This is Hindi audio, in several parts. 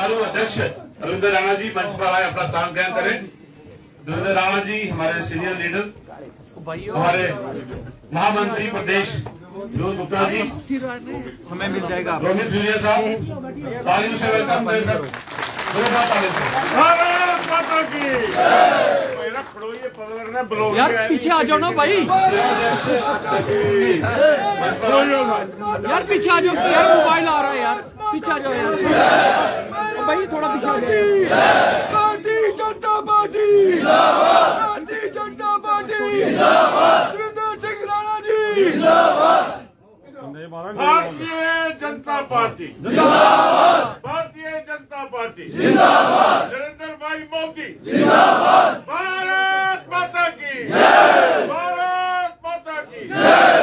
समारोह अध्यक्ष रविंद्र राणा जी मंच पर आए, अपना स्थान ग्रहण करें। रविंद्र राणा जी हमारे सीनियर लीडर, हमारे महामंत्री प्रदेश विनोद गुप्ता जी, समय मिल जाएगा। रोहित जुलिया साहब, तालियों से वेलकम करें सर, जोरदार तालियों से। भारत माता की मेरा खड़ो ये पता लगना ब्लॉग यार पीछे आ जाओ ना भाई, यार पीछे आ जाओ यार, मोबाइल आ रहा है यार, पीछे आ जाओ यार भाई, थोड़ा पीछे आ जाओ। भारतीय जनता पार्टी जिंदाबाद, भारतीय जनता पार्टी जिंदाबाद, रविंद्र सिंह राणा जी जिंदाबाद, भारतीय जनता पार्टी जिंदाबाद, भारतीय जनता पार्टी जिंदाबाद, नरेंद्र भाई मोदी जिंदाबाद, भारत माता की जय, भारत माता की जय।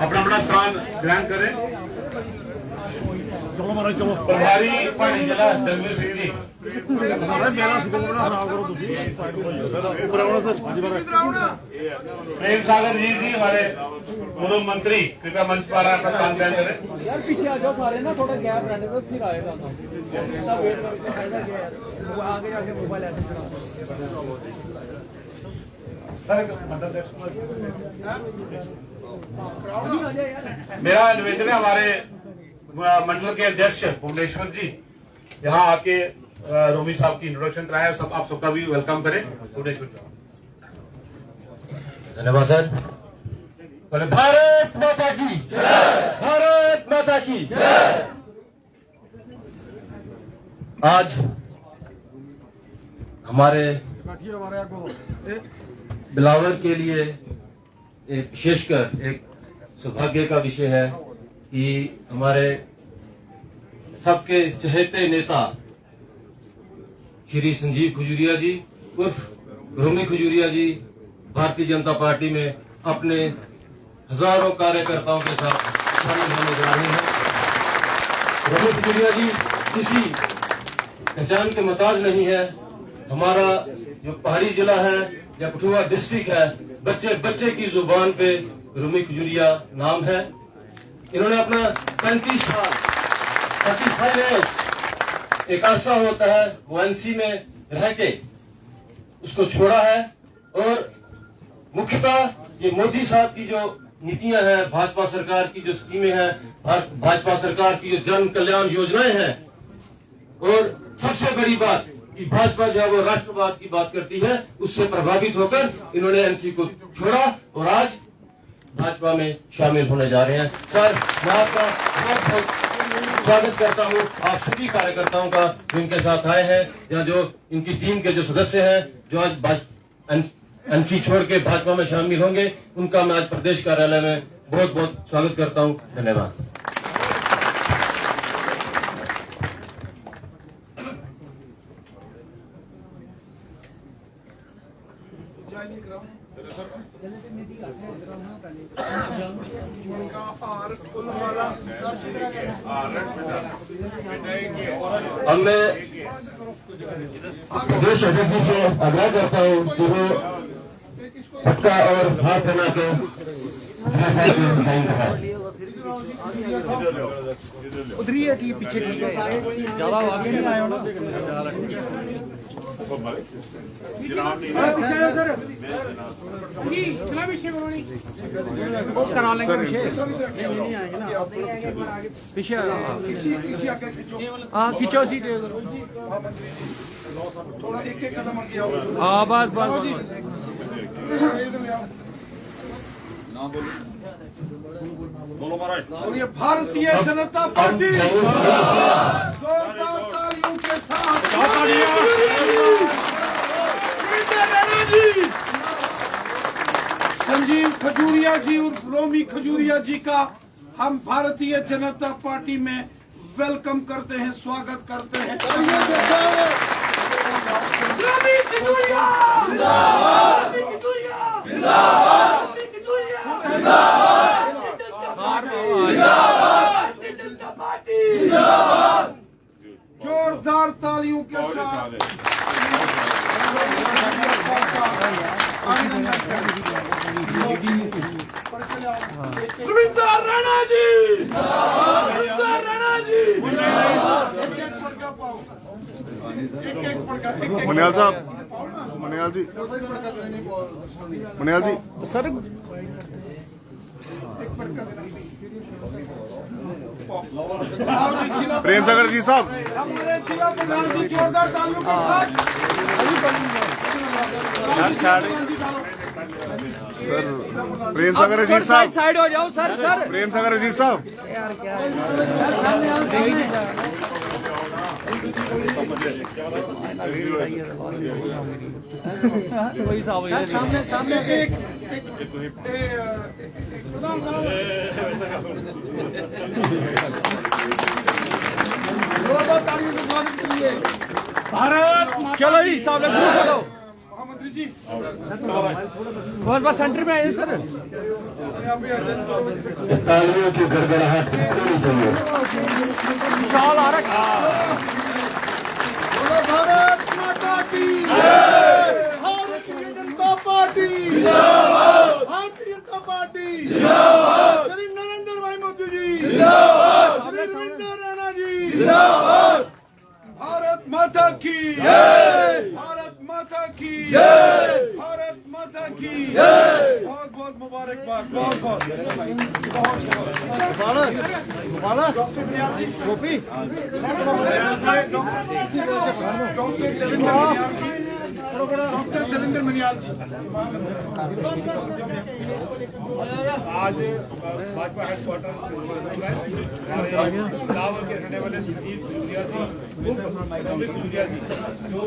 अपना अपना स्थान ग्रहण करें। प्रभारी पार्टी जिला धर्मवीर सिंह जी, प्रेम सागर जी हमारे पूर्व मंत्री, कृपया मंच पर आए, अपना स्थान ग्रहण करें। यार पीछे आ जाओ सारे ना, थोड़ा गैप रहने दो, फिर आएगा ना, इतना वेट करके फायदा क्या है, वो आगे जाके मोबाइल ऐसे चलाओ। मेरा निवेदन है हमारे मंडल के अध्यक्ष भुवनेश्वर जी यहाँ आके रोमी साहब की इंट्रोडक्शन कराया, सब आप सबका भी वेलकम करें। भुवनेश्वर जी, धन्यवाद सर। बोले भारत माता की भारत माता की। आज हमारे बिलावर के लिए एक विशेषकर एक सौभाग्य का विषय है कि हमारे सबके चहेते नेता श्री संजीव खजूरिया जी उर्फ रोमी खजूरिया जी भारतीय जनता पार्टी में अपने हजारों कार्यकर्ताओं के साथ शामिल होने जा रहे हैं। रोमी खजूरिया जी किसी पहचान के मोहताज नहीं है। हमारा जो पहाड़ी जिला है या कठुआ डिस्ट्रिक्ट है, बच्चे बच्चे की जुबान पे रोमी खजूरिया नाम है। इन्होंने अपना 35 साल 35 इयर्स एक अरसा होता है वो एनसी में रह के उसको छोड़ा है, और मुख्यतः ये मोदी साहब की जो नीतियां हैं, भाजपा सरकार की जो स्कीमें हैं, भाजपा सरकार की जो जन कल्याण योजनाएं हैं, और सबसे बड़ी बात कि भाजपा जो है वो राष्ट्रवाद की बात करती है, उससे प्रभावित होकर इन्होंने एनसी को छोड़ा और आज भाजपा में शामिल होने जा रहे हैं। सर मैं आपका बहुत बहुत स्वागत करता हूं, आप सभी कार्यकर्ताओं का जो इनके साथ आए हैं, या जो इनकी टीम के जो सदस्य हैं जो आज एनसी छोड़ के भाजपा में शामिल होंगे, उनका मैं आज प्रदेश कार्यालय में बहुत बहुत स्वागत करता हूं। धन्यवाद। अब मैं प्रदेश अध्यक्ष जी से आग्रह करता हूँ कि वो पक्का और हाथ बना के साइन कराए। उधर ही है कि पीछे ठीक है, ज्यादा आगे नहीं आए हो ना। करा लेंगे पीछे, हाँ खींचो सीट, हाँ बस बस बोलो महाराज। और ये भारतीय जनता पार्टी जोरदार तालियों के साथ संजीव खजूरिया जी उर्फ रोमी खजूरिया जी का हम भारतीय जनता पार्टी में वेलकम करते हैं, स्वागत करते हैं। रोमी खजूरिया जिंदाबाद, रोमी खजूरिया जिंदाबाद, रोमी खजूरिया जिंदाबाद, जनता पार्टी जिंदाबाद। जोरदार तालियों के साथ रविंद्र राणा जी, रविंद्र राणा जी, मनियाल साहब, मनियाल जी, मनियाल जी सर प्रेम सागर जी साहब, जोरदार तालियों के साथ सर प्रेम सागर जी साहब, साइड हो जाओ सर। प्रेम सागर जी साहब, यार क्या वही साहब सामने एक जोरदार तालियों के स्वागत के लिए चलो जी साहब ग्रुप चलो महामंत्री जी बस सेंटर में आइए सर। तालियों की गड़गड़ाहट होनी चाहिए। विशाल आ रहा भारत माता की भारतीय जनता पार्टी भारतीय जनता पार्टी श्री नरेंद्र भाई मोदी जी श्री रविंद्र रैना जी भारत माता की भारत माता की भारत माता की बहुत बहुत मुबारकबाद बहुत बहुत गोपी डॉक्टर देवेंद्र मनियाल जी आज भाजपा हेडक्वार्टर लाहौर के रहने वाले संजीव खजूरिया जी जो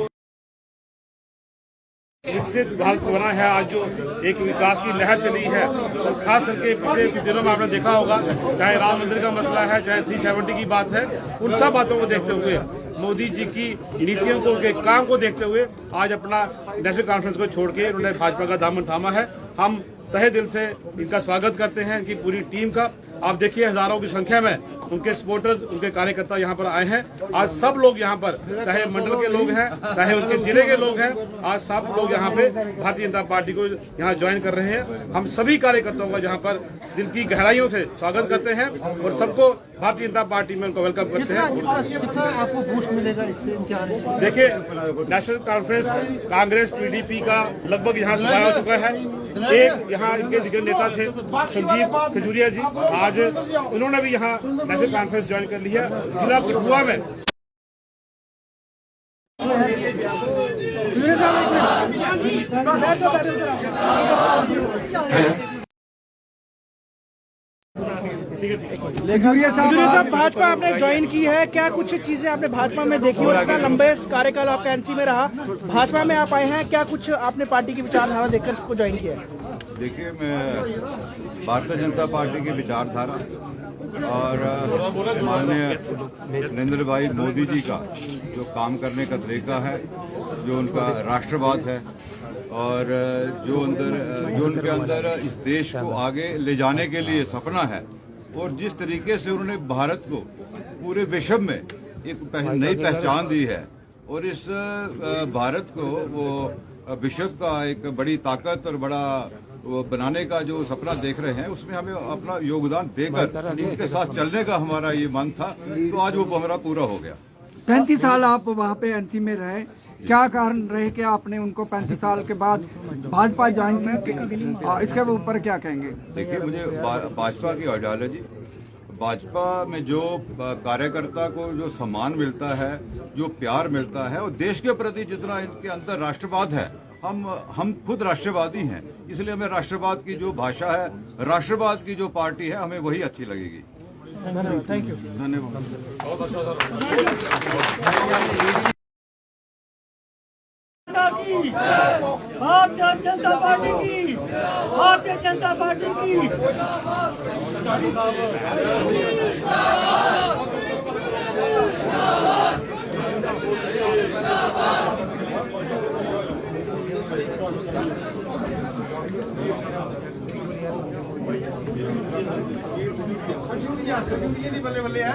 विकसित भारत बना है, आज जो एक विकास की लहर चली है और खास करके पिछले कुछ दिनों में आपने देखा होगा, चाहे राम मंदिर का मसला है, चाहे 370 की बात है, उन सब बातों को देखते हुए मोदी जी की नीतियों को, उनके काम को देखते हुए आज अपना नेशनल कॉन्फ्रेंस को छोड़ के उन्होंने भाजपा का दामन थामा है। हम तहे दिल से इनका स्वागत करते हैं, इनकी पूरी टीम का। आप देखिए हजारों की संख्या में उनके सपोर्टर्स, उनके कार्यकर्ता यहाँ पर आए हैं। आज सब लोग यहाँ पर, चाहे मंडल के लोग हैं, चाहे उनके जिले के लोग हैं, आज सब लोग यहाँ पे भारतीय जनता पार्टी को यहाँ ज्वाइन कर रहे हैं। हम सभी कार्यकर्ताओं का यहाँ पर दिल की गहराइयों से स्वागत करते हैं और सबको भारतीय जनता पार्टी में उनको वेलकम करते हैं। आपको बूस्ट मिलेगा इससे क्या? देखिए, नेशनल कॉन्फ्रेंस कांग्रेस पीडीपी का लगभग यहाँ सुधार हो चुका है। एक यहाँ इनके दिग्गज नेता थे संजीव खजूरिया जी, आज उन्होंने भी यहाँ नेशनल कॉन्फ्रेंस ज्वाइन कर लिया। जिला कठुआ में खजूरिया साहब, भाजपा आपने ज्वाइन की है, क्या कुछ चीजें आपने भाजपा में देखी और इतना लंबे कार्यकाल आपका एनसी में रहा, भाजपा में आप आए हैं, क्या कुछ आपने पार्टी की विचारधारा देखकर इसको ज्वाइन किया है? देखिए, मैं भारतीय जनता पार्टी की विचारधारा और माननीय नरेंद्र भाई मोदी जी का जो काम करने का तरीका है, जो उनका राष्ट्रवाद है और जो उनके अंदर इस देश को आगे ले जाने के लिए सपना है और जिस तरीके से उन्होंने भारत को पूरे विश्व में एक नई पहचान दी है और इस भारत को वो विश्व का एक बड़ी ताकत और बड़ा वो बनाने का जो सपना देख रहे हैं, उसमें हमें अपना योगदान देकर उनके साथ चलने का हमारा ये मन था, तो आज वो हमारा पूरा हो गया। 35 साल आप वहाँ पे एनसी में रहे, क्या कारण रहे कि आपने उनको 35 साल के बाद भाजपा ज्वाइन की, इसके ऊपर क्या कहेंगे? देखिए, मुझे भाजपा की आइडियोलॉजी, भाजपा में जो कार्यकर्ता को जो सम्मान मिलता है, जो प्यार मिलता है और देश के प्रति जितना इनके अंदर राष्ट्रवाद है, हम खुद राष्ट्रवादी हैं, इसलिए हमें राष्ट्रवाद की जो भाषा है, राष्ट्रवाद की जो पार्टी है, हमें वही अच्छी लगेगी। Thank you. धन्यवाद। भारतीय जनता पार्टी की, भारतीय जनता पार्टी की। बल्ले बल्ले है।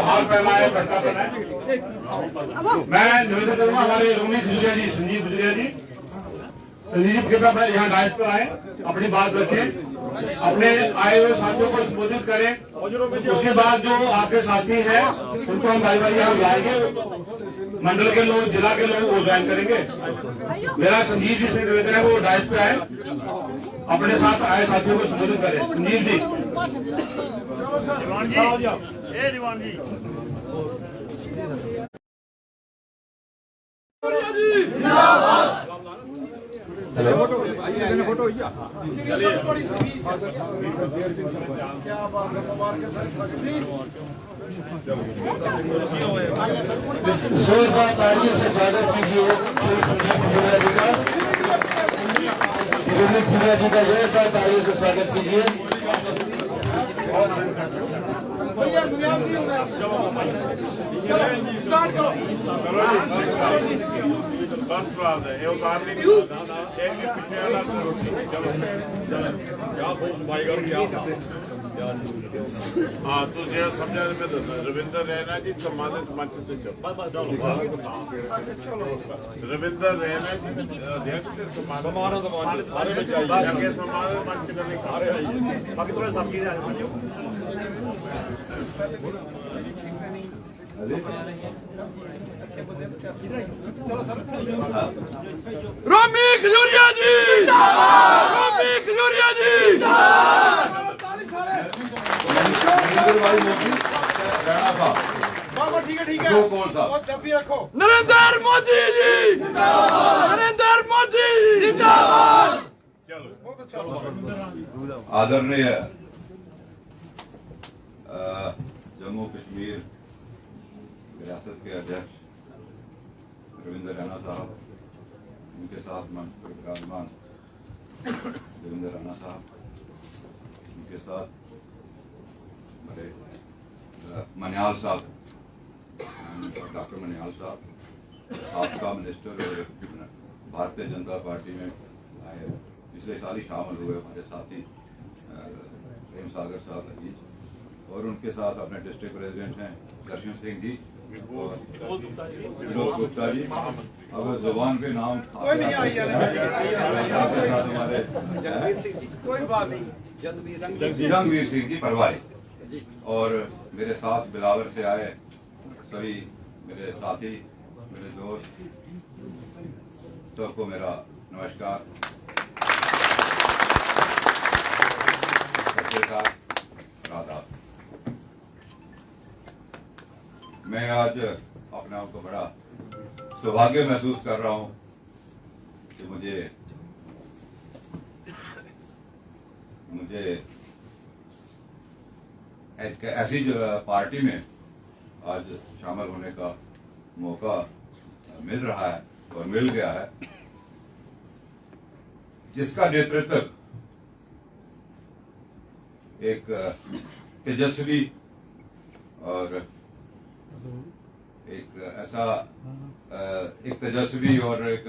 हार पहना है, पट्टा पहना है। मैं निवेदन करूंगा हमारे रोमी खजुरिया जी, संजीव खजुरिया जी, संजीव जी कृपया यहाँ डायस पर आए, अपनी बात रखें, अपने आए हुए साथियों को संबोधित करें। उसके बाद जो आपके साथी हैं उनको हम भाई भाई यहाँ बुलाएंगे, मंडल के लोग, जिला के लोग वो ज्वाइन करेंगे। मेरा संजीव जी से निवेदन है वो डायस पे आए, अपने साथ आए साथियों को संबोधित करें। संजीव जी। जोरदार तालियों से स्वागत कीजिए श्री संजीव खजुरिया जी का। रोमी खजुरिया जी का जोरदार तालियों से स्वागत कीजिए। बस बात है, ये उतार नहीं एक पीछे वाला रोटी। हाँ, तो जो समझा मैं रविंदर रैना जी सम्मानित मंच से रविंदर रैना जी अध्यक्ष से सम्मानित मंच करने बाकी थोड़ा सबकी रोमी खजूरिया जी, रोमी खजूरिया जी। नरेंद्र मोदी जी, नरेंद्र मोदी जिंदाबाद। आदरणीय जम्मू कश्मीर रियासत के अध्यक्ष रविंदर रैना साहब, उनके साथ मंच पर विराजमान रविंदर रैना साहब, उनके साथ मेरे मनियाल साहब, डॉक्टर मनियाल साहब, आपका मिनिस्टर और भारतीय जनता पार्टी में आए पिछले साल ही शामिल हुए हमारे साथी प्रेम सागर साहब अजीज, और उनके साथ अपने डिस्ट्रिक्ट प्रेसिडेंट हैं दर्शन सिंह जी और विनोद गुप्ता जी। अब जुबान पे नाम हमारे जंगवीर सिंह जी परवारी, और मेरे साथ बिलावर से आए सभी मेरे साथी, मेरे दोस्त, सबको मेरा नमस्कार। आदाब। मैं आज अपने आप को बड़ा सौभाग्य महसूस कर रहा हूं कि मुझे ऐसी जो पार्टी में आज शामिल होने का मौका मिल रहा है और मिल गया है, जिसका नेतृत्व एक तेजस्वी और एक तेजस्वी और एक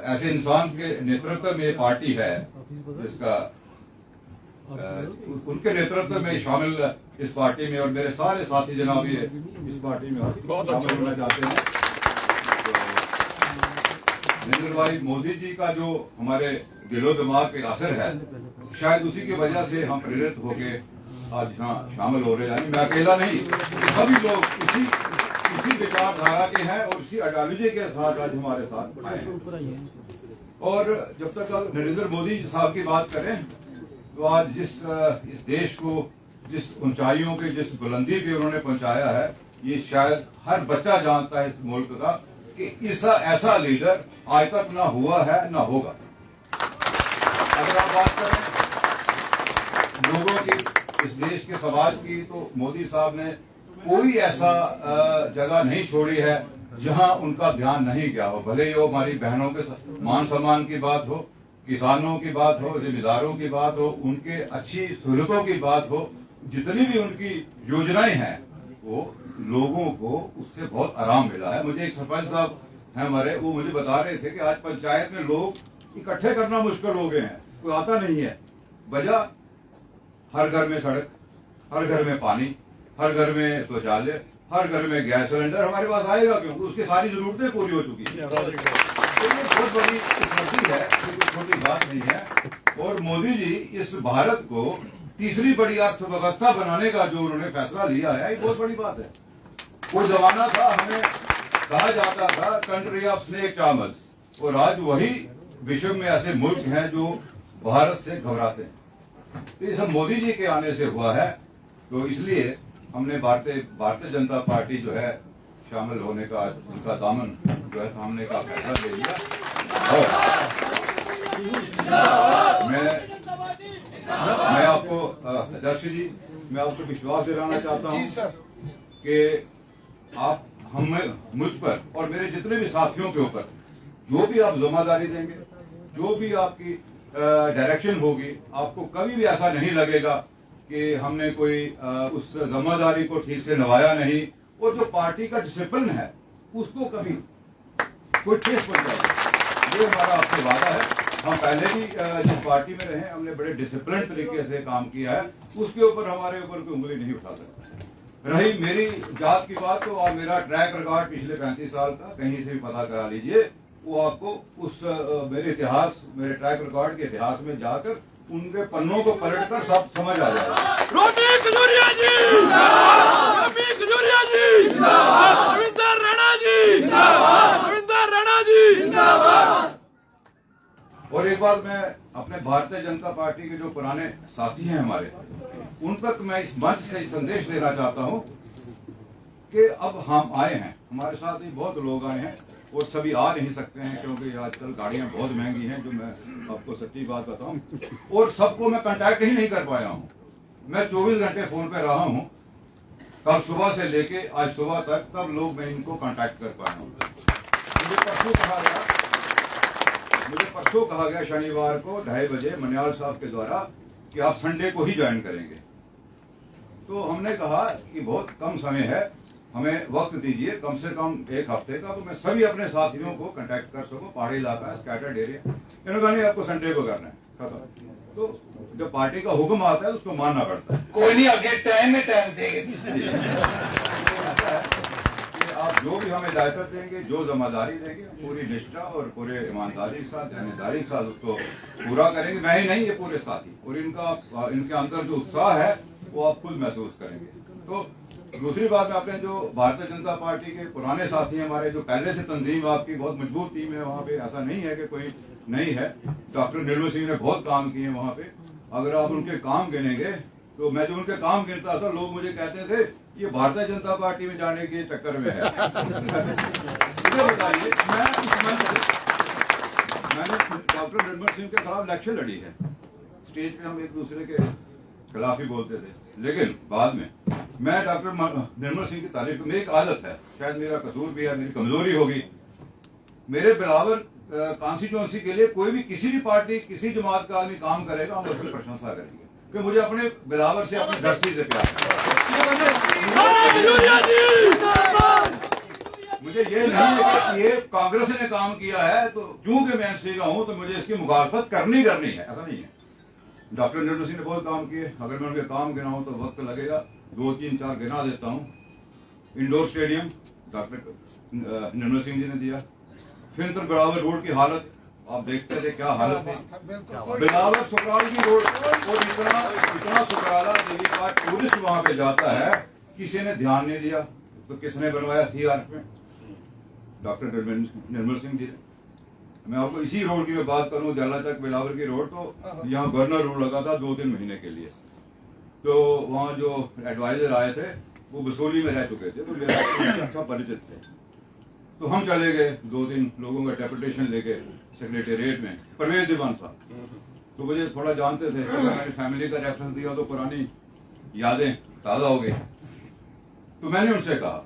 ऐसे इंसान के नेतृत्व में पार्टी है जिसका उनके नेतृत्व में शामिल इस पार्टी में, और मेरे सारे साथी जनाब ये इस पार्टी में शामिल होना चाहते हैं। तो नरेंद्र भाई मोदी जी का जो हमारे दिलो दिमाग पे असर है, शायद उसी की वजह से हम प्रेरित होके आज यहाँ शामिल हो रहे हैं। मैं अकेला नहीं, सभी लोग इसी विचारधारा के हैं और इसी आइडियोलॉजी के साथ आज हमारे साथ आए हैं। और जब तक नरेंद्र मोदी साहब की बात करें तो आज इस देश को जिस ऊंचाइयों के, जिस बुलंदी पे उन्होंने पहुंचाया है, ये शायद हर बच्चा जानता है इस मुल्क का कि ऐसा लीडर आज तक ना हुआ है ना होगा। अगर आप बात करें लोगों की, इस देश के समाज की, तो मोदी साहब ने कोई ऐसा जगह नहीं छोड़ी है जहां उनका ध्यान नहीं गया हो। भले ही वो हमारी बहनों के मान सम्मान की बात हो, किसानों की बात हो, जिम्मेदारों की बात हो, उनके अच्छी सहूलतों की बात हो, जितनी भी उनकी योजनाएं हैं वो लोगों को उससे बहुत आराम मिला है। मुझे एक सरपंच साहब हैं हमारे, वो मुझे बता रहे थे कि आज पंचायत में लोग इकट्ठे करना मुश्किल हो गए हैं। कोई आता नहीं है। वजह हर घर में सड़क, हर घर में पानी, हर घर में शौचालय, हर घर में गैस सिलेंडर हमारे पास आएगा क्यों? उसकी सारी जरूरतें पूरी हो चुकी है। तो ये बहुत बड़ी उपलब्धि है, कोई छोटी बात नहीं है। और मोदी जी इस भारत को तीसरी बड़ी अर्थव्यवस्था बनाने का जो उन्होंने फैसला लिया है, ये बहुत बड़ी बात है। वो जमाना था, हमें कहा जाता था कंट्री ऑफ स्नेक चार्मर्स, और आज वही विश्व में ऐसे मुल्क हैं जो भारत से घबराते हैं। तो ये सब मोदी जी के आने से हुआ है। तो इसलिए हमने भारतीय जनता पार्टी जो है शामिल होने का, उनका दामन जो है थामने का फैसला ले लिया। और मैं आपको अध्यक्ष जी, मैं आपको विश्वास दिलाना चाहता हूँ कि आप मुझ पर और मेरे जितने भी साथियों के ऊपर जो भी आप जिम्मेदारी देंगे, जो भी आपकी डायरेक्शन होगी, आपको कभी भी ऐसा नहीं लगेगा कि हमने कोई उस जिम्मेदारी को ठीक से निभाया नहीं, और जो पार्टी का डिसिप्लिन है उसको कभी कोई ठेस पहुंचाएगा। ये हमारा आपसे वादा है। हम पहले भी जिस पार्टी में रहे, हमने बड़े डिसिप्लिन तरीके से काम किया है, उसके ऊपर हमारे ऊपर कोई उंगली नहीं उठा सकता। रही मेरी जात की बात, तो और मेरा ट्रैक रिकॉर्ड पिछले 35 साल का कहीं से भी पता करा लीजिए, वो आपको उस मेरे इतिहास, मेरे ट्रैक रिकॉर्ड के इतिहास में जाकर उनके पन्नों को पलटकर सब समझ आ जाएगा। रवि खजूरिया जी, रवि खजूरिया जी, रविंदर राणा जी, रविंदर राणा जी। और एक बात मैं अपने भारतीय जनता पार्टी के जो पुराने साथी हैं हमारे, उन तक मैं इस मंच से संदेश देना चाहता हूं कि अब हम आए हैं, हमारे साथ ही बहुत लोग आए हैं, और सभी आ नहीं सकते हैं क्योंकि आजकल गाड़ियां बहुत महंगी हैं, जो मैं आपको सच्ची बात बताऊं, और सबको मैं कांटेक्ट ही नहीं कर पाया हूं। मैं 24 घंटे फोन पे रहा हूं, कल सुबह से लेके आज सुबह तक, तब लोग मैं इनको कांटेक्ट कर पाया हूं। मुझे परसों कहा गया शनिवार को 2:30 बजे मनियाल साहब के द्वारा कि आप संडे को ही ज्वाइन करेंगे। तो हमने कहा कि बहुत कम समय है, हमें वक्त दीजिए कम से कम 1 हफ्ते का, तो मैं सभी अपने साथियों को कांटेक्ट कर सकूं। पहाड़ी इलाका है, स्कैटर्ड एरिया, इन्होंने कहा नहीं आपको संडे को करना है, खत्म। तो जब पार्टी का हुक्म आता है उसको मानना पड़ता है। कोई नहीं, आगे टाइम में टाइम देंगे। आप जो भी हमें दायित्व देंगे, जो जिम्मेदारी देंगे, पूरी निष्ठा और पूरे ईमानदारी के साथ, ईमानदारी के साथ उसको पूरा करेंगे। मैं ही नहीं, ये पूरे साथी, और इनके अंदर जो उत्साह है वो आप खुद महसूस करेंगे। तो दूसरी बात, में अपने जो भारतीय जनता पार्टी के पुराने साथी हमारे, जो पहले से तंजीम आपकी बहुत मजबूत टीम है वहाँ पे, ऐसा नहीं है कि कोई नहीं है। डॉक्टर निर्मल सिंह ने बहुत काम किए वहाँ पे। अगर आप उनके काम गिनेंगे, तो मैं जो उनके काम गिनता था, लोग मुझे कहते थे ये भारतीय जनता पार्टी में जाने के चक्कर में है। मुझे बताइए, मैंने डॉक्टर निर्मल सिंह के खिलाफ इलेक्शन लड़ी है। स्टेज पे हम एक दूसरे के खिलाफ ही बोलते थे, लेकिन बाद में मैं डॉक्टर निर्मल सिंह की तारीफ, मेरी एक आदत है, शायद मेरा कसूर भी है, मेरी कमजोरी होगी, मेरे बिलावर कॉन्स्टिट्यूंसी के लिए कोई भी किसी भी पार्टी, किसी जमात का आदमी काम करेगा, हम उसकी प्रशंसा करेंगे, क्योंकि मुझे अपने बिलावर से, अपनी धरती से प्यार है। मुझे ये नहीं है कि ये कांग्रेस ने काम किया है तो क्योंकि मैं एनसी का हूं तो मुझे इसकी मुखालफत करनी है, ऐसा नहीं है। डॉक्टर निर्मल सिंह ने बहुत काम किए, अगर मैं उनके काम गिनाऊं तो वक्त लगेगा, 2, 3, 4 गिना देता हूं। Indoor stadium doctor Nirmal Singh ji ने दिया। फिर बिलावर रोड की हालत आप देखते थे, क्या हालत है। बिलावर सुकराल की रोड, और इतना सुकराला देवी का टूरिस्ट वहां पे जाता है, किसी ने ध्यान नहीं दिया। तो किसने बनवाया सीआर में? डॉक्टर निर्मल सिंह जी ने। मैं आपको इसी रोड की मैं बात करूं, जाला तक बिलावर की रोड, तो यहाँ गवर्नर रोड लगा था 2-3 महीने के लिए। तो वहाँ जो एडवाइजर आए थे वो बसोली में रह चुके थे, तो मेरा अच्छा परिचित थे। तो हम चले गए 2-3 लोगों का डेपुटेशन लेके सेक्रेटेरिएट में, परवेज दीवान साहब तो मुझे थोड़ा जानते थे, तो मैंने फैमिली का रेफरेंस दिया तो पुरानी यादें ताज़ा हो गई। तो मैंने उनसे कहा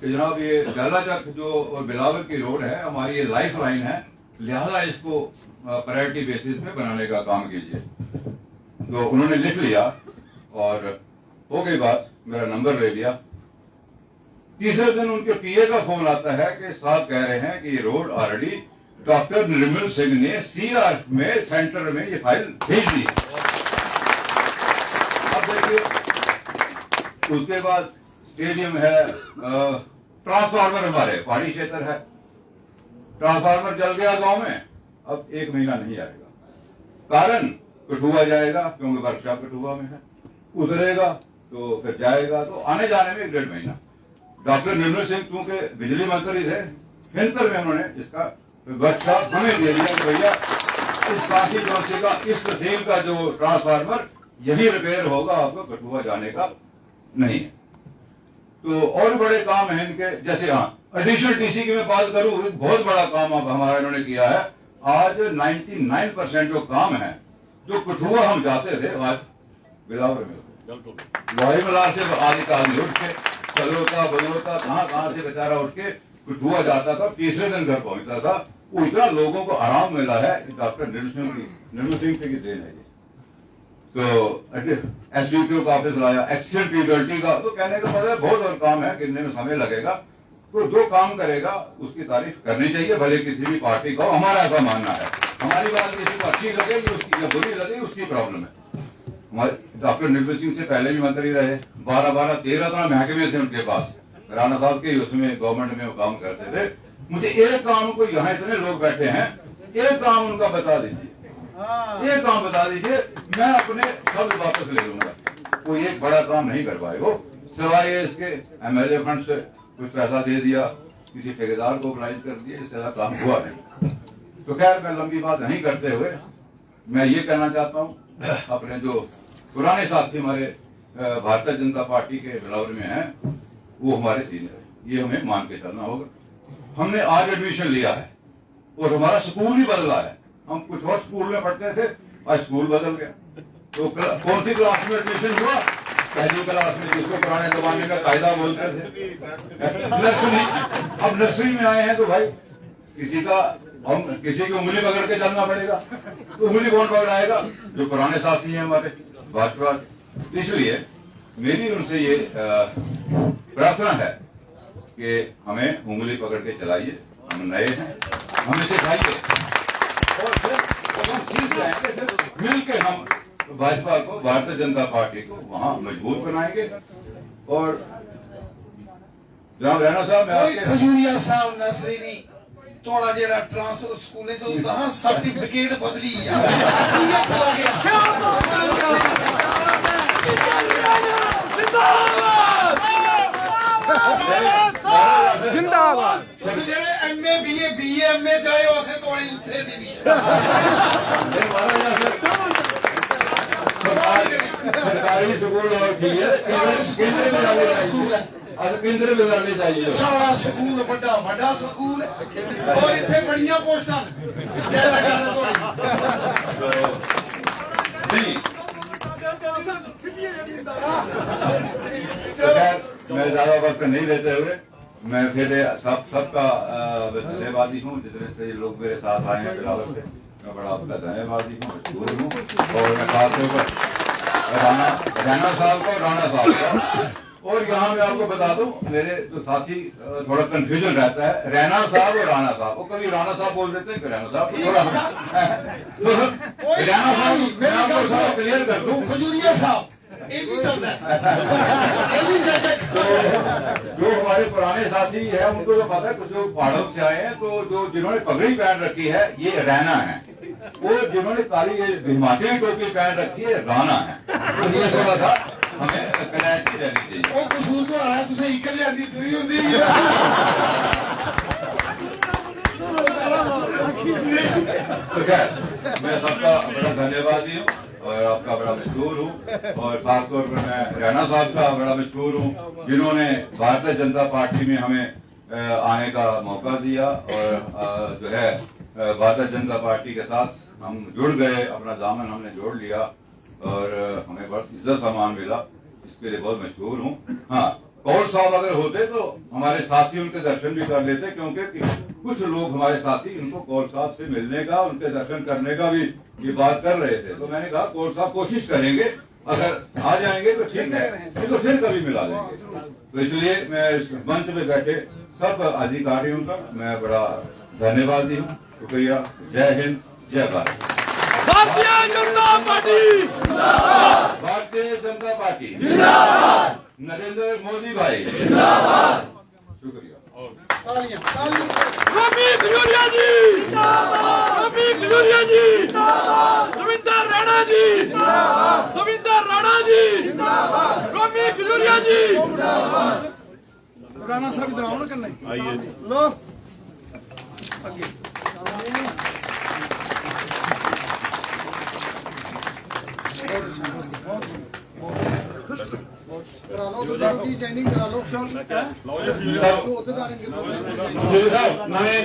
कि जनाब ये जाला चक जो बिलावर की रोड है, हमारी ये लाइफ लाइन है, लिहाजा इसको प्रायोरिटी बेसिस पे बनाने का काम कीजिए। तो उन्होंने लिख लिया और हो गई बात, मेरा नंबर ले लिया। तीसरे दिन उनके पीए का फोन आता है कि साहब कह रहे हैं कि ये road already doctor Nirmal Singh ने सीआर में सेंटर में ये फाइल भेज दी। अब देखिए, उसके बाद स्टेडियम है, ट्रांसफार्मर हमारे पहाड़ी क्षेत्र है, ट्रांसफार्मर जल गया गांव में, अब 1 महीना नहीं आएगा। कारण कठुआ जाएगा क्योंकि वर्कशॉप कठुआ में है, उतरेगा तो फिर जाएगा, तो आने जाने में 1.5 महीना। डॉक्टर निर्मल सिंह क्योंकि बिजली मंत्री थे, फिंतर में उन्होंने इसका वर्कशॉप हमें दे दिया कि भैया इस काशी कौंसी का, इस तहसील का जो ट्रांसफार्मर यही रिपेयर होगा, आपको कठुआ जाने का नहीं है। तो और बड़े काम हैं इनके, जैसे हाँ एडिशनल टीसी की मैं बात करूं, बहुत बड़ा काम अब हमारा इन्होंने किया है। आज 99% जो काम है, जो कठुआ हम जाते थे, आज बिलावर में लोही मलार से आदि आदमी उठ के सलोता बलोता कहाँ से बेचारा उठ के कठुआ जाता था, तीसरे दिन घर पहुंचता था। वो इतना लोगों को आराम मिला है कि डॉक्टर निर्मल सिंह की देन है। तो एसडीपीओ का ऑफिस लाया, एक्सीडेंट पीडब्ल्यूडी का, तो कहने का मतलब बहुत और काम है, गिनने में समय लगेगा। तो जो काम करेगा उसकी तारीफ करनी चाहिए, भले किसी भी पार्टी का हो। हमारा ऐसा मानना है, हमारी बात किसी को अच्छी लगेगी उसकी, या बुरी लगेगी उसकी प्रॉब्लम है। हमारे डॉक्टर निर्मल सिंह से पहले भी मंत्री रहे, 12-13 महकमे थे उनके पास, राणा साहब के उसमें गवर्नमेंट में वो काम करते थे। मुझे एक काम को, यहाँ इतने लोग बैठे हैं, एक काम उनका बता दीजिए, एक काम बता दीजिए, मैं अपने शब्द वापस ले लूंगा। कोई एक बड़ा काम नहीं कर पाए वो, सिवाय इसके एमएलए फंड से कुछ पैसा दे दिया, किसी ठेकेदार को ऑर्गेनाइज कर दिया, इससे ज्यादा काम हुआ नहीं। तो खैर मैं लंबी बात नहीं करते हुए मैं ये कहना चाहता हूँ, अपने जो पुराने साथी हमारे भारतीय जनता पार्टी के बिलावर में हैं, वो हमारे सीनियर है, ये हमें मान के चलना होगा। हमने आज एडमिशन लिया है और हमारा स्कूल भी बदला है। हम कुछ और स्कूल में पढ़ते थे, आज स्कूल बदल गया। तो कौन सी क्लास में एडमिशन हुआ? पहली क्लास में, जिसको पुराने जमाने का कायदा बोलते थे, नर्सरी। अब नर्सरी में आए हैं तो भाई किसी की उंगली पकड़ के चलना पड़ेगा। तो उंगली कौन पकड़ाएगा? जो पुराने साथी हैं हमारे भाजपा। इसलिए मेरी उनसे ये प्रार्थना है कि हमें उंगली पकड़ के चलाइए, हम नए हैं, हमें सिखाइए और फिर हम सीख जाएंगे, फिर मिलके हम भाजपा को, भारतीय जनता पार्टी को वहां मजबूत बनाएंगे। और जनाब रैना साहब, मैं आपके खजूरिया साहब नर्सरी नहीं थोड़ा जेड़ा ट्रांसफर स्कूल जो होता है, सर्टिफिकेट बदली ये चला गया। जिंदाबाद। जेड़े एमए बीए बीए एमए चाहे उसे थोड़ी उठे दी सरकारी स्कूल और केंद्र में डालने चाहिए, केंद्र में डालने चाहिए। सारा स्कूल बड़ा बड़ा स्कूल और इतने बढ़िया पोस्टां मैं ज्यादा वक्त नहीं लेते हुए मैं फिर सबका धन्यवादी हूँ, जितने से लोग मेरे साथ आए हैं बिलावर से, मैं बड़ा आपका धन्यवादी हूँ, मशहूर हूँ। और मैं खास तौर पर राणा साहब का और यहाँ मैं आपको बता दूं, मेरे जो साथी थोड़ा कंफ्यूजन रहता है, रैना साहब और राणा साहब, वो कभी राणा साहब बोल देते हैं, रैना साहब थोड़ा तो रैना साहब मैं आपको क्लियर कर दूं, खजूरिया साहब एक भी चलता है, जो हमारे पुराने साथी है उनको तो पता है, कुछ जो पहाड़ों से आए हैं, तो जो जिन्होंने पगड़ी पहन रखी है ये रैना है, वो जिन्होंने काली ये हिमाचली टोपी पहन रखी है राणा है। तो ये थोड़ा सा हमें क्लैरिटी रहनी चाहिए। वो कसूर तो आया तुझे इकल लियांदी तुई हुंदी तो खैर मैं सबका बड़ा धन्यवादी हूँ और आपका बड़ा मशहूर हूँ, और खासतौर पर मैं रैना साहब का बड़ा मशहूर हूँ, जिन्होंने भारतीय जनता पार्टी में हमें आने का मौका दिया और जो है भारतीय जनता पार्टी के साथ हम जुड़ गए, अपना दामन हमने जोड़ लिया और हमें बहुत इज्जत सम्मान मिला, इसके लिए बहुत मशहूर हूँ। हाँ, कौल साहब अगर होते तो हमारे साथी उनके दर्शन भी कर लेते, क्योंकि कुछ लोग हमारे साथी उनको कौल साहब से मिलने का, उनके दर्शन करने का भी ये बात कर रहे थे। तो मैंने कहा कौल साहब कोशिश करेंगे, अगर आ जाएंगे तो ठीक है, तो फिर कभी मिला देंगे। तो इसलिए मैं इस मंच में बैठे सब अधिकारियों का मैं बड़ा धन्यवादी हूँ। शुक्रिया। जय हिंद, जय भारत। भारतीय जनता पार्टी भारतीय जनता पार्टी जिंदाबाद। नरेंद्र मोदी भाई जिंदाबाद। शुक्रिया। रवि खजूरिया जी जिंदाबाद। रवि खजूरिया जी जिंदाबाद। रविंदर राणा जी जिंदाबाद। रविंदर राणा जी जिंदाबाद। रवि खजूरिया जी जिंदाबाद। राणा साहब इधर आओ ना करने आइए लो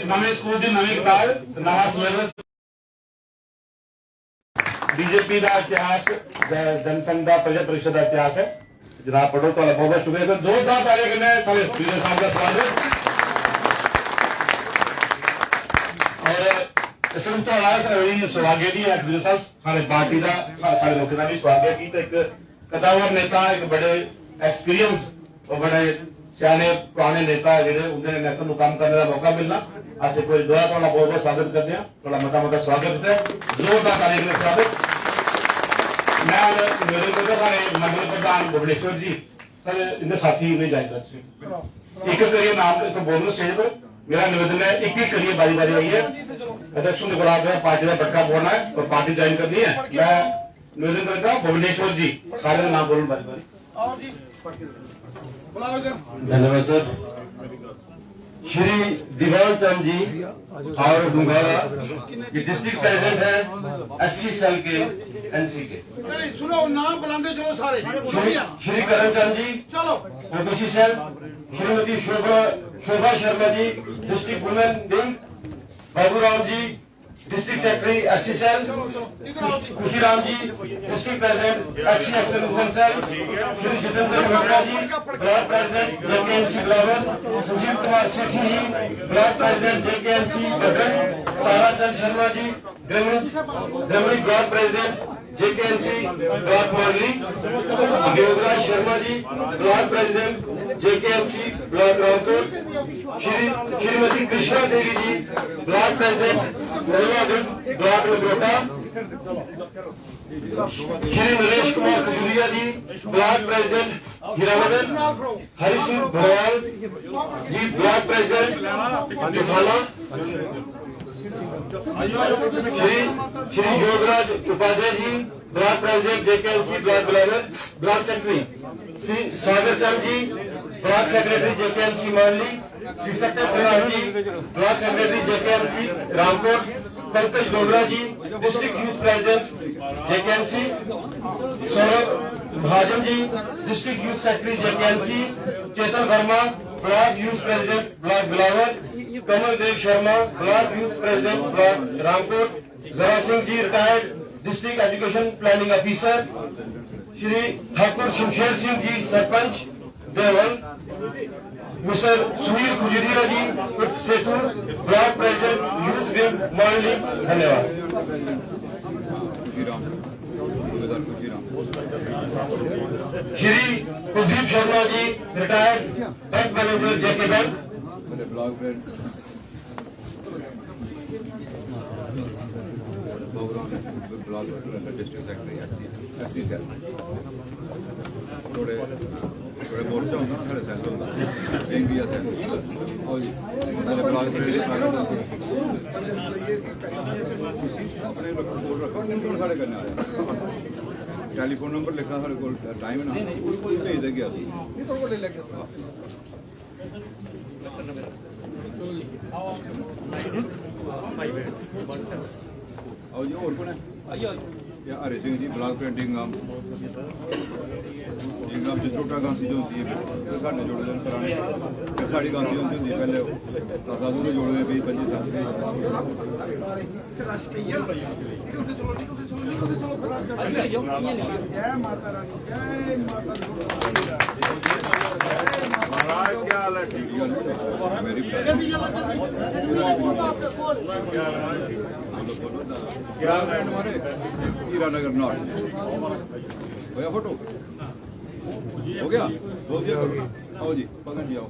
नवे स्कूल की नवी किताब नवा सिलेबस बीजेपी का इतिहास जनसंघ का परिषद का इतिहास है जनाब पढ़ो तो बहुत बहुत शुक्रिया तो जोरदार तालियां करने सारे लीडर साहब का स्वागत और इस सौभाग्य नहीं है लीडर साहब सारे पार्टी का सारे लोगों का भी सौभाग्य की तो एक कदावर नेता एक बड़े एक्सपीरियंस और बड़े सियाने पुराने नेता जिन्हें उन्हें नेशनल काम करने का मौका मिलना आज कोई दुआ थोड़ा बहुत बहुत स्वागत करते हैं थोड़ा मता मता स्वागत है जोरदार तालियां करने स्वागत मैं मेरे मंडल प्रधान भुवनेश्वर जी सर इनके साथी नहीं जाएगा एक करिए नाम तो बोलो स्टेज पर मेरा निवेदन है एक करिए बारी बारी आई है अध्यक्ष ने बोला पार्टी का बटका बोलना है और पार्टी ज्वाइन करनी है मैं निवेदन करता हूँ भुवनेश्वर जी सारे नाम बोलो बारी बारी धन्यवाद सर। श्री दिवान चंद जी और डुंगारा ये डिस्ट्रिक्ट प्रेसिडेंट है 80 साल के एनसी के। सुनो नाम बुलाते चलो सारे श्री करमचंद जी चलो OBC cell. Shrimati Shobha Sharma ji district women wing. Baburao ji district secretary SC cell. Khushiram ji district president SC action women cell. Shri Jitendra Mehta ji block president JKNC Billawar. Sanjeev Kumar Sethi ji block president JKNC गठन। ताराचंद शर्मा जी ग्रामीण block president JKNC block Mangli. Yograj Sharma ji block president JKNC block Ramkot. Shrimati Krishna Devi ji block president Narwagarh block Langota. Shri Naresh Kumar Khajuria ji block president Hiranagar. Hari Singh Bharwal ji block president Juthana. Shri Yograj Upadhyay ji block president JKNC block Billawar block secretary. Shri Sagar Chand ji block secretary JKNC Manli. Satya Prakash ji block secretary JKNC Ramkot. Pankaj Dogra ji district youth president JKNC. Saurabh महाजन ji district youth secretary JKNC. Chetan Verma block youth president block Billawar. Kamal Dev Sharma block youth president block Ramkot. Zora Singh ji retired district education planning officer. Shri Thakur Shamsher Singh ji sarpanch Deval. Mister Sunil Khajuria ji उर्फ Sethu block president youth wing Mandli. धन्यवाद। Shri Kuldeep Sharma ji retired bank manager JK bank. Block district secretary SC cell. थोड़े थोड़े मोर्चा होंगे साढ़े सेल होंगे एंगिया सेल और ब्लॉक अपने बोल रखो साढ़े करने आया टेलीफोन नंबर लिखा साढ़े को टाइम ना भेज दे गया और ये और कौन है या अरे सिंह जी ब्लॉक पेंटिंग गांव जो छोटा गांव सी जो होती है साढ़े जोड़े दिन पुराने साड़ी गांव सी होती है पहले दादा दूर जोड़े भी 25 साल से महाराज क्या हाल है ठीक मेरी क्या हमारे हीरानगर नॉर्थ भैया फोटो हो गया हो गया आओ जी पकड़ जी आओ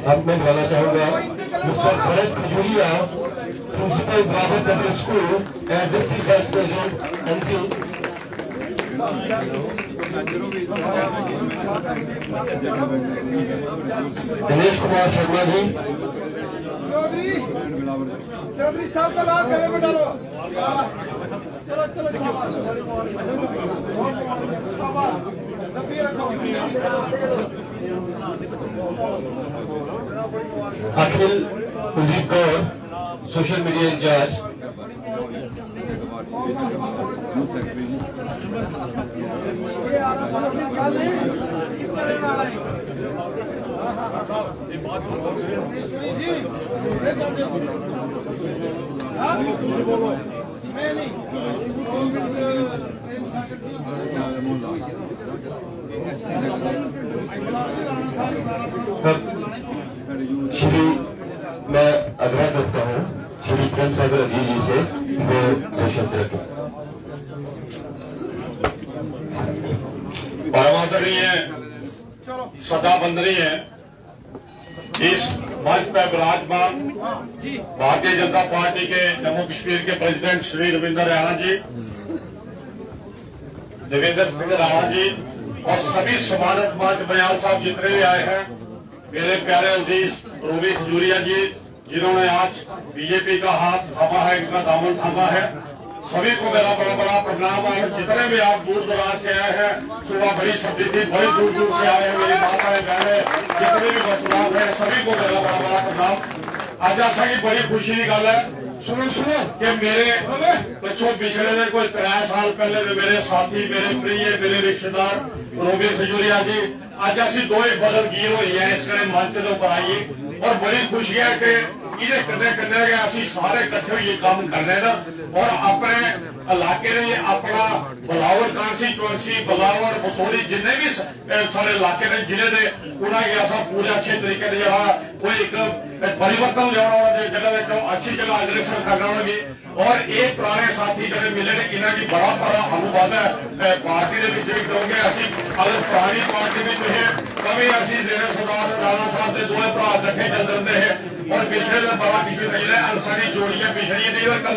अब मैं बुलाना चाहूंगा mister Bharat Khajuria, principal Brahman public school and district vice president NC. Dinesh Kumar Sharma ji. Chaudhary sahab का लाभ गले में डालो। चलो चलो Akhil Kuldeep Kaur, social media incharge. Shri मैं आग्रह करता हूँ श्री प्रेम सागर अजीत जी से वो दो शब्द रखें। परमादरणीय सदा वंदनीय इस मंच पर विराजमान भारतीय जनता पार्टी के जम्मू कश्मीर के प्रेसिडेंट श्री देवेंद्र सिंह राणा जी और सभी समानत मंच बनियाल साहब जितने भी आए हैं, मेरे प्यारे अजीज रोमी खजूरिया जी जिन्होंने आज बीजेपी का हाथ थामा है, इनका दामन थामा है, सभी को मेरा बड़ा बड़ा प्रणाम। और जितने भी आप दूर दराज से आए हैं, सुबह बड़ी सर्दी थी, बड़ी दूर दूर से आए हैं, मेरी माताएं बहनें जितने भी बसवास है सभी को मेरा बड़ा बड़ा प्रणाम। आज ऐसा की बड़ी खुशी की गल है, सुनो सुनो कि मेरे बच्चों पिछले ने कोई 3 साल पहले मेरे साथी, मेरे प्रिय, मेरे रिश्तेदार रोमी खजूरिया जी आज असी दो बदल गिर हुई है इस मंच के ऊपर आइए और बड़ी खुशी है कि ये कन्ने कन्ने असी सारे इकट्ठे हुए काम करने का और अपने इलाके ने अपना बलावर कांस्टीट्यूएंसी बलावर बसोली जिन्ने भी सारे इलाके ने जिले के उन्होंने असा पूरे अच्छे तरीके से जरा कोई एक परिवर्तन लिया जगह अच्छी जगह अग्रसर करना होगी। और एक पुराने साथी जब मिले इन्हों की बड़ा बड़ा अनुभव है पार्टी के क्योंकि असी अगर पुरानी पार्टी में जो है कभी असी जेने सरदार राणा साहब के दो भरा इकट्ठे चल रहे हैं और पिछले दिन बड़ा पिछले जिले सारी जोड़ियां पिछड़ियां नहीं कल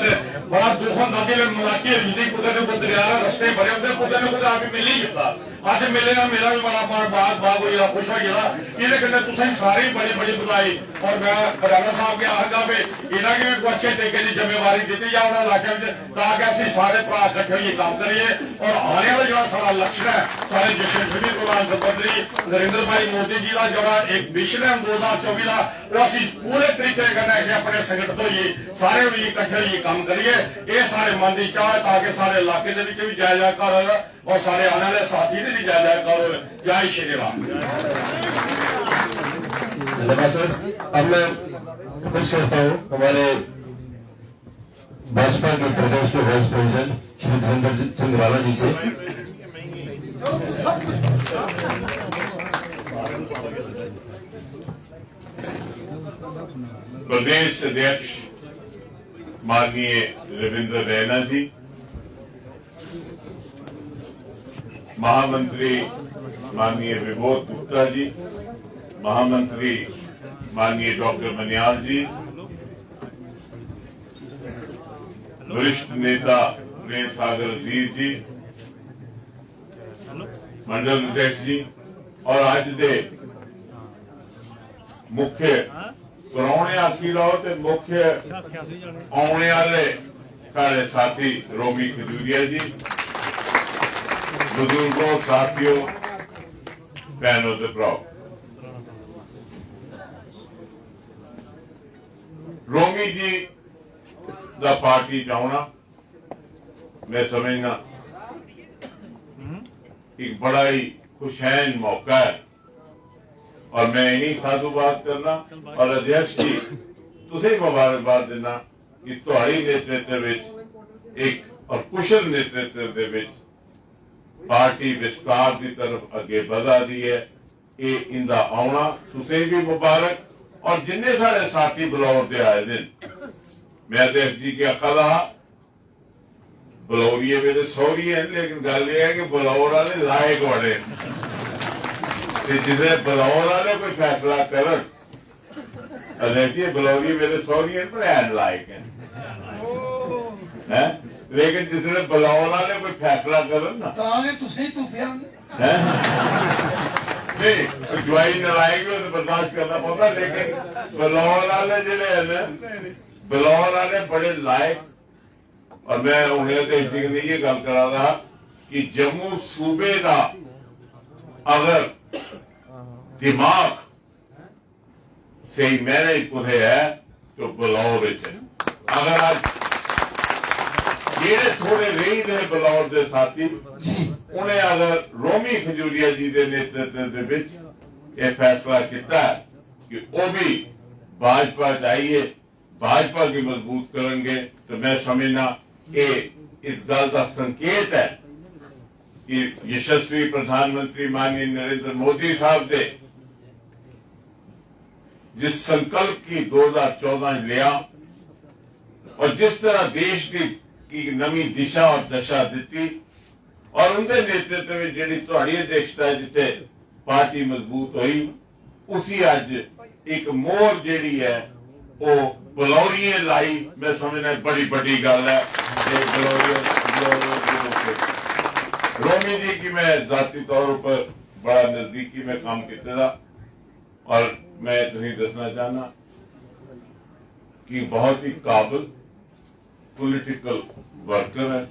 बड़ा दुख होता कि मलाकी हिंदी कुछ दरिया रस्ते भरे होंगे कुछ न कुछ आके मिल ही जाता। अज मिले मेरा भी बड़ा बाग बाग हो गया खुश हो गया ये सारी बड़ी बड़ी बधाई। और मैं बराना साहब के आखदा भी इन्हों की भी अच्छे तरीके की जिम्मेवारी दी जाए उन्होंने इलाके में, ताकि असं सारे भरा इकट्ठे होइए काम करिए और आने वाला जो सारा लक्ष्य है सारे यशस्वी प्रधानमंत्री नरेंद्र भाई मोदी जी का जो एक विजन है 2024 का वो असं पूरे तरीके अपने संगठित होइए सारे इकट्ठे होइए काम करिए। ये सारे मन की चाह ताकि सारे इलाके के भी जय जयकार हो और सारे आने वाले साथी की भी जय जयकार हो। जय श्री राम। धन्यवाद सर। अब मैं कुछ करता हूँ हमारे भाजपा के प्रदेश के वाइस प्रेसिडेंट श्री धर्मेंद्र सिंह राणा जी से। प्रदेश अध्यक्ष माननीय रविंद्र रैना जी, महामंत्री माननीय विबोध गुप्ता जी, महामंत्री माननीय डॉक्टर मनियाल जी, वरिष्ठ नेता प्रेम सागर अजीज जी, मंडल अध्यक्ष जी और आज दे मुख्य पुराने आखी लो ते मुख्य आने वाले सारे साथी रोमी खजूरिया जी, बुजुर्गों, साथियों, बहनों से भराओ, रोमी जी दा पार्टी चाहना मैं समझना एक बड़ा ही खुशैन मौका है और मैं इन्हीं साधुवाद करना और अध्यक्ष जी तुझे मुबारकबाद देना कि तुम्हारी नेतृत्व विच एक और कुशल नेतृत्व दे विच पार्टी विस्तार की तरफ अगे बढ़ा दी है। ये इंदा आना तुझे भी मुबारक और जिन्ने सारे साथी बलौर दे आए दिन मैं अध्यक्ष जी के अकला बलौरिए मेरे सौरी है, लेकिन गल यह है कि बलौर वाले लायक बड़े जिसे बलौर वाले कोई फैसला कर बलौरी मेरे सौरी है पर ऐन लायक है, लेकिन जिसने बलौर वाले कोई फैसला कर ना नहीं जवाई नलायक भी तो बर्दाश्त करना पड़ता, लेकिन बलौर वाले जिले बलौर वाले बड़े लायक। और मैं उन्हें ये गल करा रहा कि जम्मू सूबे का अगर दिमाग सही मैनेज कुछ है तो बलौर अगर आज ये थोड़े रही रहे बलौर के साथी उन्हें अगर रोमी खजूरिया जी के नेतृत्व ये फैसला किया कि वो भी भाजपा चाहिए भाजपा की मजबूत करेंगे तो मैं समझना कि इस गल का संकेत है कि यशस्वी प्रधानमंत्री माननीय नरेंद्र मोदी साहब ने जिस संकल्प की 2014 लिया और जिस तरह देश की नवी दिशा और दशा दी और उनके नेतृत्व में जी थोड़ी अध्यक्षता जिथे पार्टी मजबूत हुई उसी अज एक मोहर जी है वो बलौरिए लाई। मैं समझना बड़ी बड़ी गल है। रोमी जी की मैं जाती तौर पर बड़ा नजदीकी में काम किया और मैं तुम्हें दसना चाहना कि बहुत ही काबिल पॉलिटिकल वर्कर है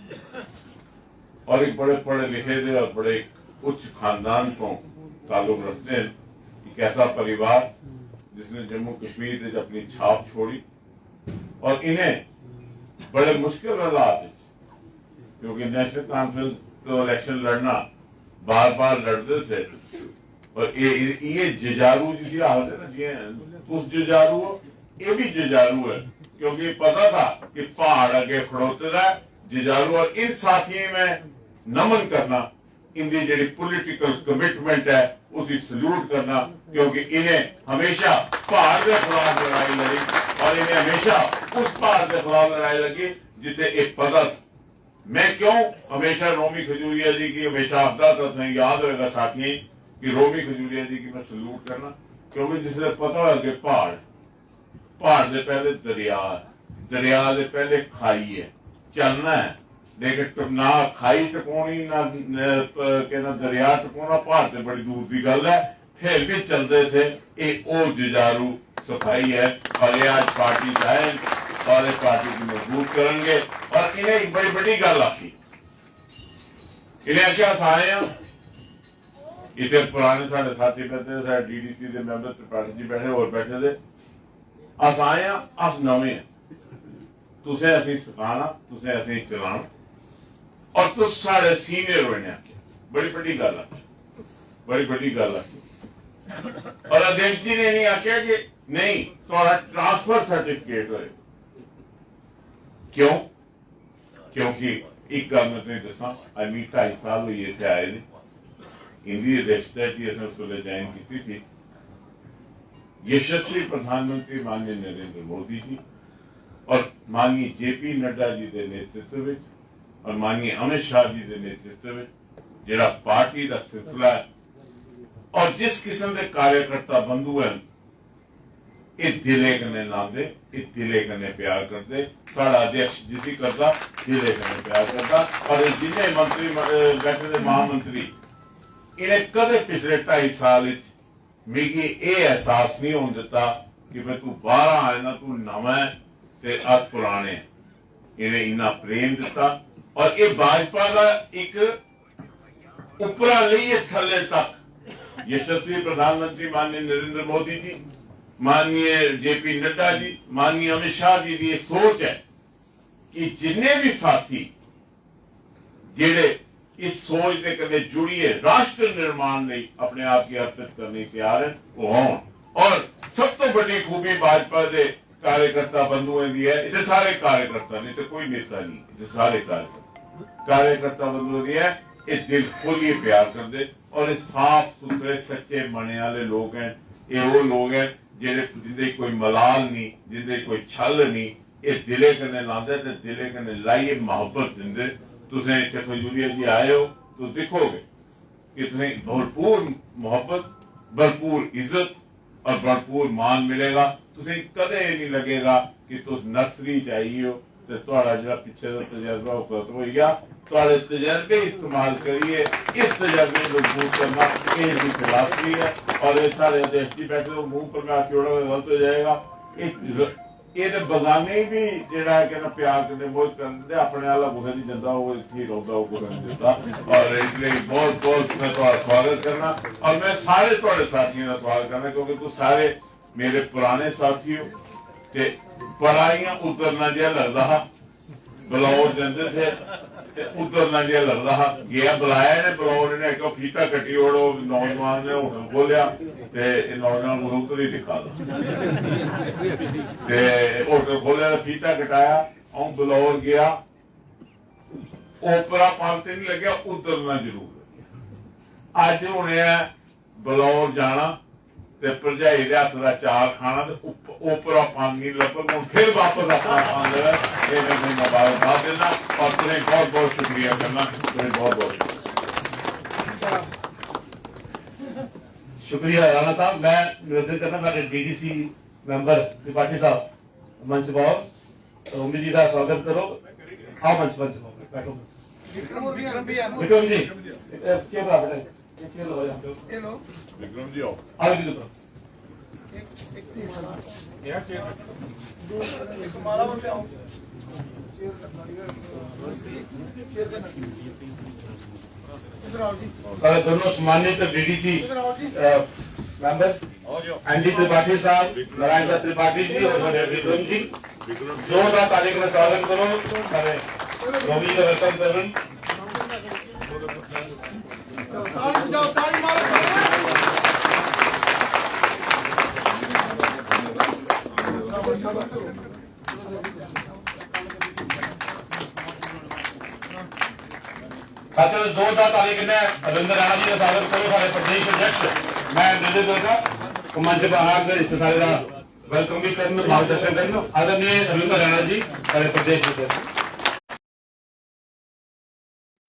और एक बड़े पढ़े लिखे थे और बड़े उच्च खानदान को ताल्लुक रखते हैं। एक ऐसा परिवार जिसने जम्मू कश्मीर में अपनी छाप छोड़ी और इन्हें बड़े मुश्किल हालात क्योंकि नेशनल कॉन्फ्रेंस तो इलेक्शन लड़ना बार बार लड़ते थे और ये जुझारू जिसे हालत है ना जी उस जुझारू ये भी जुझारू है क्योंकि पता था कि पहाड़ अगे खड़ोते था जुझारू और इन साथियों में नमन करना इनकी जी पॉलिटिकल कमिटमेंट है उसी सल्यूट करना क्योंकि इन्हें हमेशा पहाड़ के खिलाफ लड़ाई लड़ी और इन्हें हमेशा उस पहाड़ के खिलाफ लड़ाई लगी जिसे एक पता मैं क्यों हमेशा रोमी खजूरिया जी की हमेशा आपदा करते हैं याद होगा साथी कि रोमी खजूरिया जी की मैं सल्यूट करना क्योंकि जिसने पता हो कि पहाड़ से पहले दरिया से पहले खाई है चलना है लेकिन ना खाई टपानी ना दरिया टपाना पहाड़ से बड़ी दूर की गल है फिर भी चलते थे ये जुझारू सफाई है और ये आज पार्टी जाए और इस पार्टी की मजबूत करेंगे। और इन्हें एक बड़ी बड़ी गल आखी, इन्हें क्या आए हैं इतने पुराने साढ़े साथी बैठे साढ़े DDC के मैंबर त्रिपाठी जी बैठे और बैठे थे, अस आए हैं अस नवे हैं, तुसें असें सिखाना तुसें असें चलाना और तुस साढ़े सीनियर होने आखे। बड़ी बड़ी गल आखी, बड़ी बड़ी गल आखी। और अध्यक्ष जी ने नहीं आख्या कि नहीं थोड़ा ट्रांसफर सर्टिफिकेट होए। क्यों? क्योंकि एक गल मैं तुम्हें दसा, अभी 2.5 साल हुई इतने आए थे, हिंदी अध्यक्षता की उसने उस वे ज्वाइन की थी। यशस्वी प्रधानमंत्री माननीय नरेंद्र मोदी जी और माननीय JP नड्डा जी के नेतृत्व में और माननीय अमित शाह जी के नेतृत्व में जिहड़ा पार्टी का सिलसिला है और जिस किस्म के कार्यकर्ता बंधु हैं, ये दिले कन्ने लांदे, ये दिले कन्ने प्यार करते। साड़ा अध्यक्ष जिसी करता दिले कन्ने प्यार करता। और जिन्हें मंत्री बैठे थे महामंत्री, इन्हें कदे पिछले 2.5 साल मिगी ये एहसास नहीं होने दिता कि मैं तू 12 आए ना तू नवा है ते अस पुराने। इन्हें इन्ना प्रेम दिता और ये भाजपा का एक उपरा लिए थले तक यशस्वी प्रधानमंत्री माननीय नरेंद्र मोदी जी, माननीय JP नड्डा जी, माननीय अमित शाह जी की सोच है कि जिन्ने भी साथी जेड़े इस सोच के कदे जुड़िए राष्ट्र निर्माण नहीं अपने आप की अर्पित करने तैयार है वो हों। और सब तो बड़ी खूबी भाजपा के कार्यकर्ता बंधुओं की है, इतने सारे कार्यकर्ता नहीं तो कोई नेता नहीं, इतने सारे कार्यकर्ता बंधुओं की है, ये दिल खोलिए प्यार कर दे और ये साफ सुथरे सच्चे मने वाले लोग हैं। ये वो लोग हैं जिंदे कोई मलाल नहीं, जिंदे कोई छल नहीं, ये दिले कन्ने लांदे ते दिले कन्ने लाइए मोहब्बत दिंदे। तुसें इत्थे खजूरिया जी आए हो तो दिखोगे कि तुम्हें भरपूर मोहब्बत, भरपूर इज्जत और भरपूर मान मिलेगा। तुसें कदे नहीं लगेगा कि तुस नर्सरी चाहिए हो तो तुहाड़ा जिहड़ा पिछे दा तजर्बा वो खत्म हो गया। तुहाड़े तजर्बे इस्तेमाल करिए, इस तजर्बे को मजबूत करना ये भी फिलासफी है। और ये सारे अध्यक्ष जी बैठे हो मुंह पर मैं आके गलत हो जाएगा। ये बगाने भी जिहड़ा है कि प्यार करने मोह करते अपने वाला कुछ नहीं दिता, वो ठीक होता वो कुछ नहीं दिता। और इसलिए बहुत बहुत मैं तुम्हारा स्वागत करना और मैं सारे तुहाडे साथियों का स्वागत करना क्योंकि तू सारे मेरे पुराने साथी हो। ते पढ़ाइयां उतरना जिहा लगदा हा, बलौर जांदे थे ते उतरना जिहा लगदा हा। गया बुलाया ने बलौर ने आख्या फीता कट्टी ओड़ो, नौजवान ने होटल खोलिया ते नौजवान ग्रुप नहीं दिखा ते होटल खोलिया फीता कटाया और बलौर गया। ओपरा पालते नहीं लग्या, उतरना जरूर। अज हुणे बलौर जाना ते भरजाई दे हत्थ दा चार खाना ते ओपरा पानी लगभग हुण फिर वापस अपना पान लेना। ये मैं मुबारकबाद देना और तुम्हें बहुत बहुत शुक्रिया करना, तुम्हें बहुत बहुत शुक्रिया राणा साहब। मैं निवेदन करना सारे DDC मैंबर त्रिपाठी साहब मंच पाओ, उम्मीद जी का स्वागत करो। आओ मंच मंच पाओ, बैठो। विक्रम जी चेयर ला बेटा, चेयर लो ये लो विक्रम जी आओ आओ जी लो क्या चेयर सारे दोनों सम्मानित DDC मेंबर ND त्रिपाठी साहब, नारायण दत्त त्रिपाठी जी और विक्रम जी, जोरदार ताली का स्वागत करो। सारे रोमी का वेलकम करें। साथियों जोरदार ताली के रविंद्र राणा जी का स्वागत करो। सारे प्रदेश अध्यक्ष मैं निर्देश देगा मंच पर इस सारे का वेलकम भी करना, मार्गदर्शन करना। आदरणीय रविंद्र राणा जी सारे प्रदेश अध्यक्ष।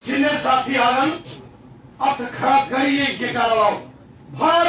जिन्हें साथी आनंद अब खड़ा करिए के कारण